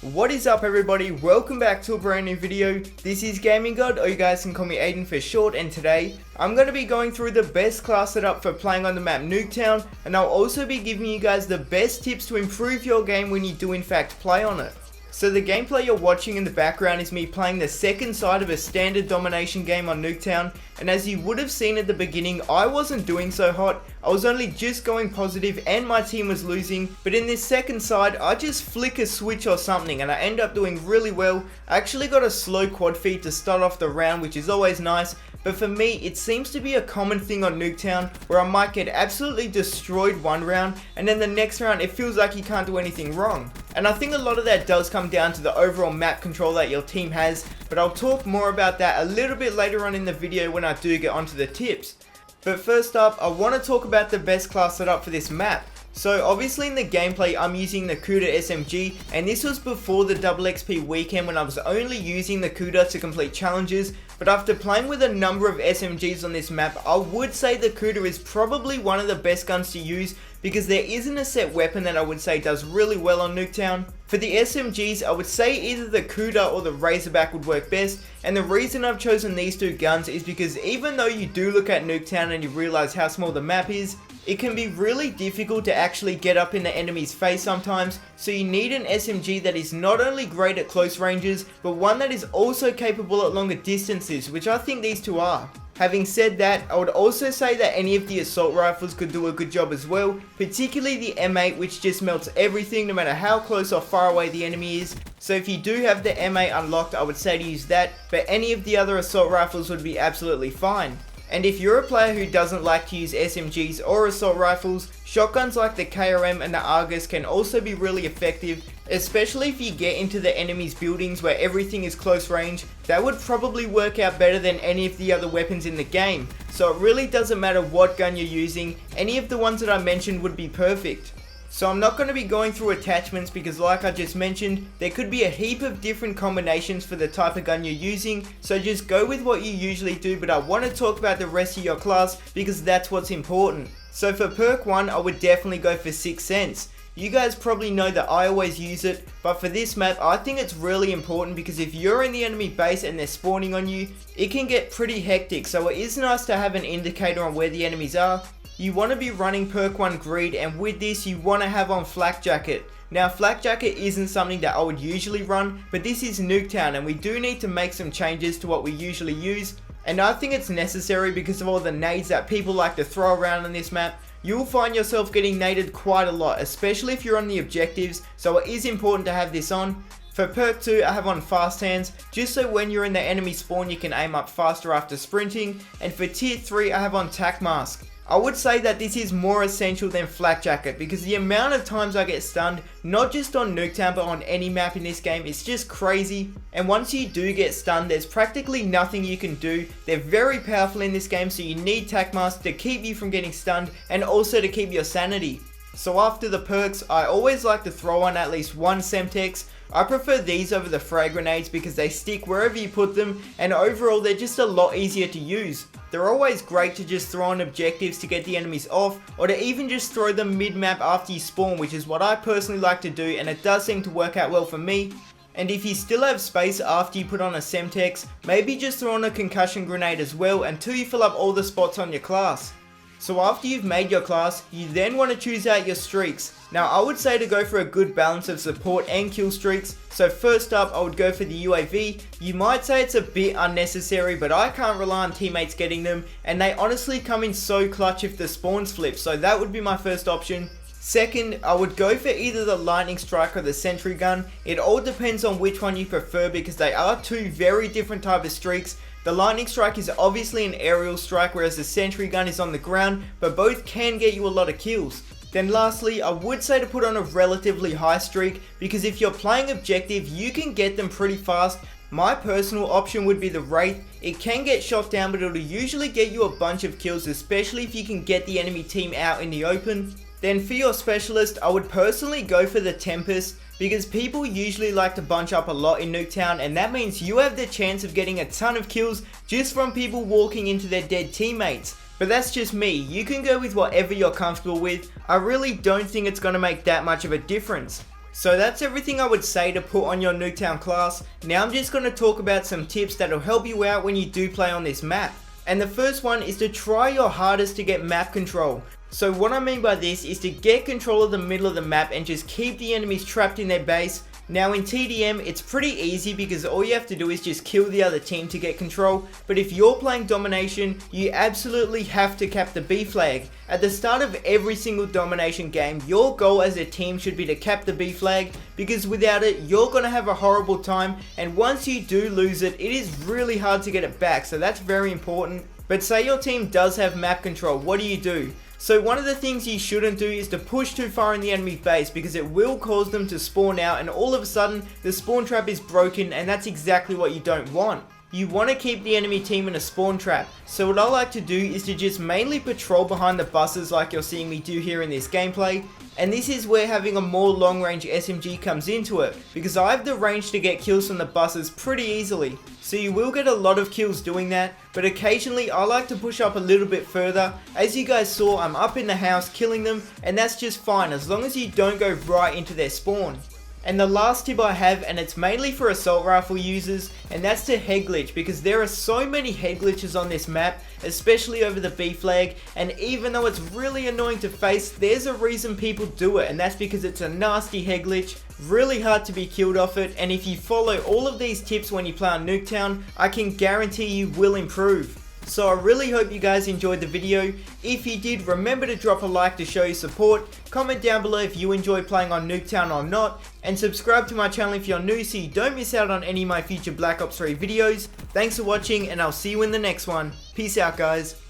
What is up everybody, welcome back to a brand new video. This is Gaming God, or you guys can call me Aiden for short, and today I'm going to be going through the best class setup for playing on the map Nuketown, and I'll also be giving you guys the best tips to improve your game when you do in fact play on it. So the gameplay you're watching in the background is me playing the second side of a standard domination game on Nuketown, and as you would have seen at the beginning, I wasn't doing so hot. I was only just going positive and my team was losing, but in this second side I just flick a switch or something and I end up doing really well. I actually got a slow quad feed to start off the round, which is always nice, but for me it seems to be a common thing on Nuketown where I might get absolutely destroyed one round and then the next round it feels like you can't do anything wrong. And I think a lot of that does come down to the overall map control that your team has, but I'll talk more about that a little bit later on in the video when I do get onto the tips. But first up, I want to talk about the best class setup for this map. So obviously in the gameplay I'm using the Nuk3Town SMG, and this was before the double XP weekend when I was only using the Nuk3Town to complete challenges, but after playing with a number of SMGs on this map, I would say the Nuk3Town is probably one of the best guns to use because there isn't a set weapon that I would say does really well on Nuketown. For the SMGs, I would say either the Nuk3Town or the Razorback would work best, and the reason I've chosen these two guns is because even though you do look at Nuketown and you realize how small the map is, it can be really difficult to actually get up in the enemy's face sometimes, so you need an SMG that is not only great at close ranges, but one that is also capable at longer distances, which I think these two are. Having said that, I would also say that any of the assault rifles could do a good job as well, particularly the M8, which just melts everything no matter how close or far away the enemy is. So if you do have the M8 unlocked, I would say to use that, but any of the other assault rifles would be absolutely fine. And if you're a player who doesn't like to use SMGs or assault rifles, shotguns like the KRM and the Argus can also be really effective, especially if you get into the enemy's buildings where everything is close range. That would probably work out better than any of the other weapons in the game. So it really doesn't matter what gun you're using, any of the ones that I mentioned would be perfect. So I'm not going to be going through attachments because like I just mentioned, there could be a heap of different combinations for the type of gun you're using, so just go with what you usually do, but I want to talk about the rest of your class because that's what's important. So for perk 1, I would definitely go for 6th Sense. You guys probably know that I always use it, but for this map I think it's really important because if you're in the enemy base and they're spawning on you, it can get pretty hectic, so it is nice to have an indicator on where the enemies are. You want to be running perk 1 Greed, and with this you want to have on Flak Jacket. Now Flak Jacket isn't something that I would usually run, but this is Nuketown and we do need to make some changes to what we usually use. And I think it's necessary because of all the nades that people like to throw around on this map. You'll find yourself getting naded quite a lot, especially if you're on the objectives, so it is important to have this on. For perk 2, I have on Fast Hands, just so when you're in the enemy spawn you can aim up faster after sprinting. And for tier 3, I have on Tac Mask. I would say that this is more essential than Flak Jacket because the amount of times I get stunned, not just on Nuketown but on any map in this game, is just crazy. And once you do get stunned, there's practically nothing you can do. They're very powerful in this game, so you need Tac Mask to keep you from getting stunned and also to keep your sanity. So after the perks, I always like to throw on at least one Semtex. I prefer these over the frag grenades because they stick wherever you put them, and overall they're just a lot easier to use. They're always great to just throw on objectives to get the enemies off, or to even just throw them mid-map after you spawn, which is what I personally like to do, and it does seem to work out well for me. And if you still have space after you put on a Semtex, maybe just throw on a concussion grenade as well until you fill up all the spots on your class. So after you've made your class, you then want to choose out your streaks. Now I would say to go for a good balance of support and kill streaks. So first up I would go for the UAV. You might say it's a bit unnecessary, but I can't rely on teammates getting them, and they honestly come in so clutch if the spawns flip, so that would be my first option. Second, I would go for either the Lightning Strike or the Sentry Gun. It all depends on which one you prefer because they are two very different type of streaks. The Lightning Strike is obviously an aerial strike, whereas the Sentry Gun is on the ground, but both can get you a lot of kills. Then lastly, I would say to put on a relatively high streak because if you're playing objective you can get them pretty fast. My personal option would be the Wraith. It can get shot down but it'll usually get you a bunch of kills, especially if you can get the enemy team out in the open. Then for your specialist, I would personally go for the Tempest because people usually like to bunch up a lot in Nuketown, and that means you have the chance of getting a ton of kills just from people walking into their dead teammates. But that's just me, you can go with whatever you're comfortable with. I really don't think it's going to make that much of a difference. So that's everything I would say to put on your Nuketown class. Now I'm just going to talk about some tips that will help you out when you do play on this map. And the first one is to try your hardest to get map control. So what I mean by this is to get control of the middle of the map and just keep the enemies trapped in their base. Now in TDM it's pretty easy because all you have to do is just kill the other team to get control, but if you're playing domination, you absolutely have to cap the B flag. At the start of every single domination game, your goal as a team should be to cap the B flag, because without it you're gonna have a horrible time, and once you do lose it, it is really hard to get it back, so that's very important. But say your team does have map control, what do? So one of the things you shouldn't do is to push too far in the enemy base, because it will cause them to spawn out and all of a sudden the spawn trap is broken, and that's exactly what you don't want. You want to keep the enemy team in a spawn trap. So what I like to do is to just mainly patrol behind the buses like you're seeing me do here in this gameplay. And this is where having a more long range SMG comes into it, because I have the range to get kills from the buses pretty easily. So you will get a lot of kills doing that, but occasionally I like to push up a little bit further. As you guys saw, I'm up in the house killing them, and that's just fine as long as you don't go right into their spawn. And the last tip I have, and it's mainly for assault rifle users, and that's to head glitch, because there are so many head glitches on this map, especially over the B flag, and even though it's really annoying to face, there's a reason people do it, and that's because it's a nasty head glitch, really hard to be killed off it, and if you follow all of these tips when you play on Nuketown, I can guarantee you will improve. So I really hope you guys enjoyed the video. If you did, remember to drop a like to show your support, comment down below if you enjoy playing on Nuketown or not, and subscribe to my channel if you're new so you don't miss out on any of my future Black Ops 3 videos. Thanks for watching, and I'll see you in the next one. Peace out, guys.